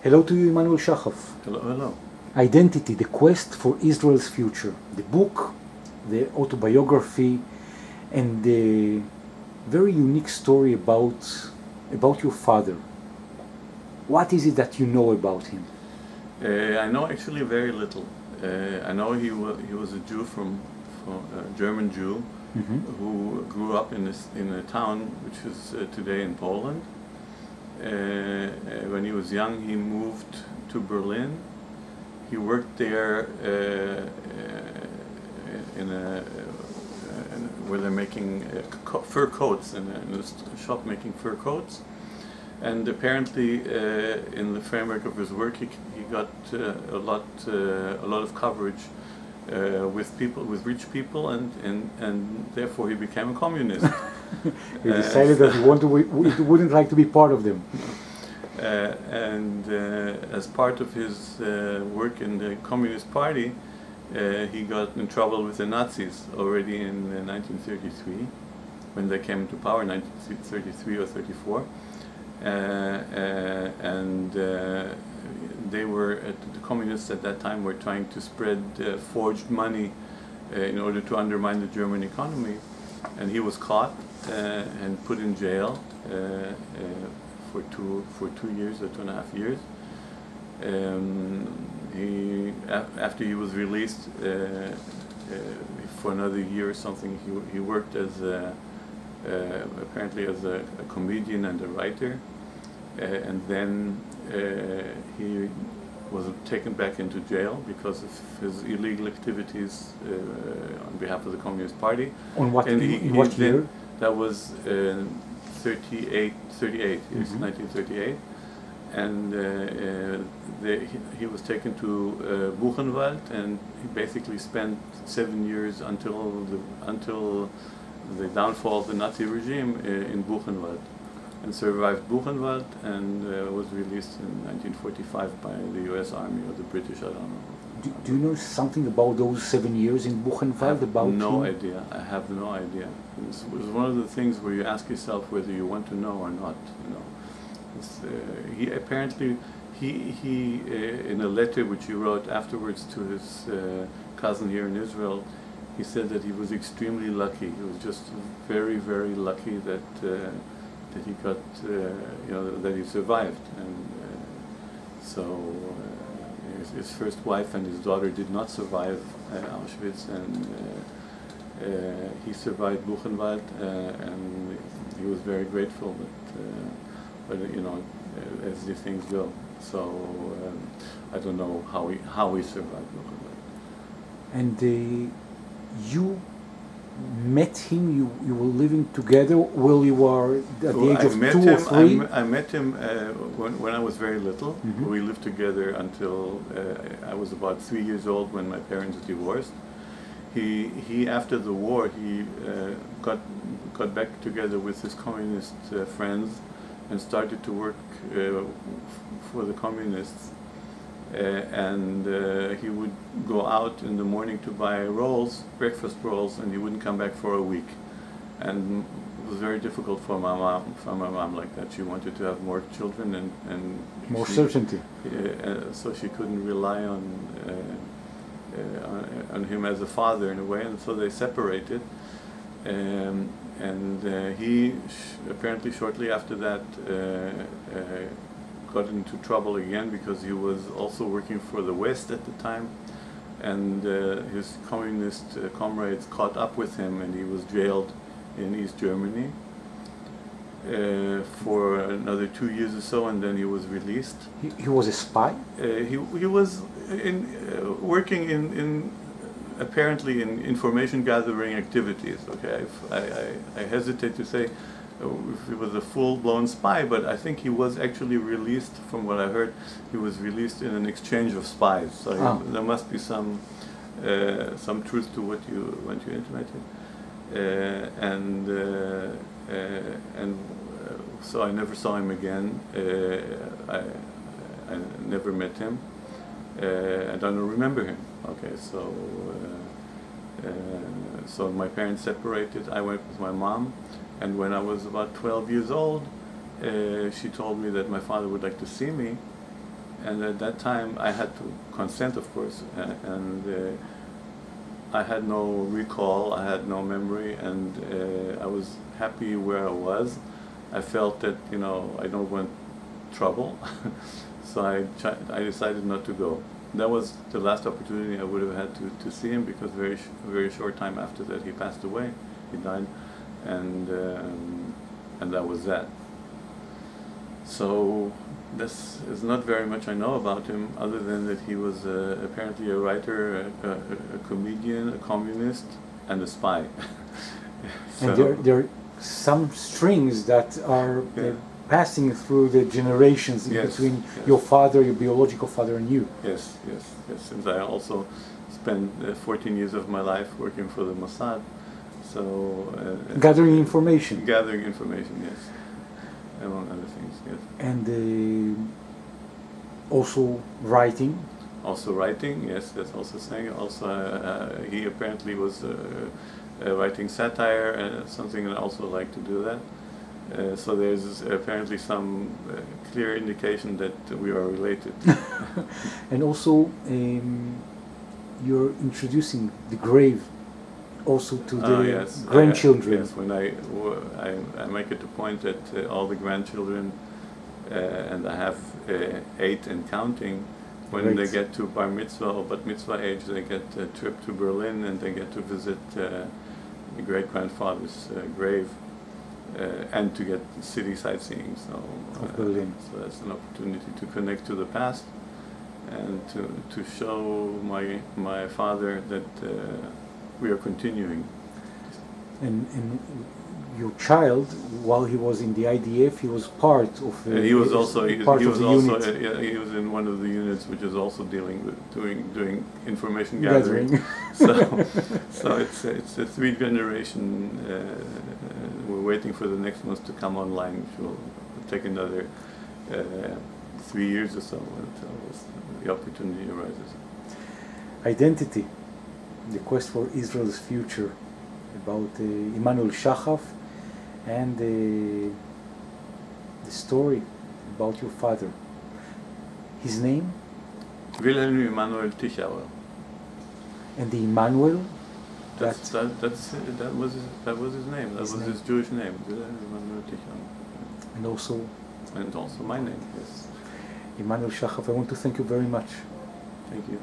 Hello to you, Emanuel Shahaf. Hello, hello. Identity, the quest for Israel's future. The book, the autobiography, and the very unique story about your father. What is it that you know about him? I know actually very little. I know he was a Jew from a German Jew who grew up in a town which is today in Poland. When he was young, he moved to Berlin. He worked there where they're making fur coats, in a shop making fur coats. And apparently, in the framework of his work, he got a lot of coverage with rich people, and therefore he became a communist. He decided that he wouldn't like to be part of them. And as part of his work in the Communist Party, he got in trouble with the Nazis already in 1933, when they came to power, 1933 or 34. And they were, the communists at that time were trying to spread forged money in order to undermine the German economy. And he was caught and put in jail for 2 years or 2.5 years. After he was released for another year or something, he worked as apparently as a comedian and a writer, and then he was taken back into jail because of his illegal activities on behalf of the Communist Party. On what, and in what year? That was 38 years, 1938. And he was taken to Buchenwald, and he basically spent 7 years until the downfall of the Nazi regime in Buchenwald, and survived Buchenwald, and was released in 1945 by the U.S. Army or the British, I don't know. Do you know something about those 7 years in Buchenwald? I have no him? idea. I have no idea. It was one of the things where you ask yourself whether you want to know or not. You know, he apparently in a letter which he wrote afterwards to his cousin here in Israel, he said that he was extremely lucky. He was just very, very lucky that he got, that he survived. And so his first wife and his daughter did not survive Auschwitz, and he survived Buchenwald, and he was very grateful. But as these things go. So I don't know how he survived Buchenwald. And you met him, you were living together while you were at the age of 2 or 3? I met him when I was very little. We lived together until I was about 3 years old when my parents divorced. He after the war, he got back together with his communist friends and started to work for the communists. And he would go out in the morning to buy rolls, breakfast rolls, and he wouldn't come back for a week. And it was very difficult for my mom like that. She wanted to have more children and more certainty. So she couldn't rely on him as a father in a way, and so they separated. And he apparently shortly after that got into trouble again because he was also working for the West at the time, and his communist comrades caught up with him, and he was jailed in East Germany for another 2 years or so, and then he was released. He was a spy? He was working in apparently in information gathering activities. Okay, I hesitate to say if he was a full-blown spy, but I think he was actually released. From what I heard, he was released in an exchange of spies. So there must be some truth to what you intimated. So I never saw him again. I never met him. I don't remember him. Okay, so my parents separated. I went with my mom, and when I was about 12 years old, she told me that my father would like to see me, And at that time, I had to consent, of course, and I had no recall, I had no memory, and I was happy where I was. I felt that, you know, I don't want trouble, so I decided not to go. That was the last opportunity I would have had to see him, because very short time after that he passed away, he died, and that was that. So this is not very much I know about him, other than that he was apparently a writer, a comedian, a communist, and a spy. So, and there are some strings that are passing through the generations in between your father, your biological father, and you. Yes. Since I also spent 14 years of my life working for the Mossad, so gathering information. Gathering information, yes, among other things, yes. And also writing. Also writing, yes. That's also saying. Also, he apparently was writing satire, and something I also like to do that. So there's apparently some clear indication that we are related. And also, you're introducing the grave also to the grandchildren. Yes, when I make it a point that all the grandchildren, and I have 8 and counting, when they get to bar mitzvah or bat mitzvah age, they get a trip to Berlin, and they get to visit the great-grandfather's grave. And to get city sightseeing, so that's an opportunity to connect to the past, and to show my father that we are continuing. And your child, while he was in the IDF, he was part of. He was in one of the units which is also dealing with doing information gathering. so it's a 3-generation. We're waiting for the next ones to come online, which will take another 3 years or so until the opportunity arises. Identity, the quest for Israel's future, about Emanuel Shahaf, and the story about your father. His name? Wilhelm Emanuel Tichauer. And the Emanuel? That was his name. That was his Jewish name. Wilhelm Emanuel Tichauer. And also my name. Yes. Emanuel Shahaf, I want to thank you very much. Thank you.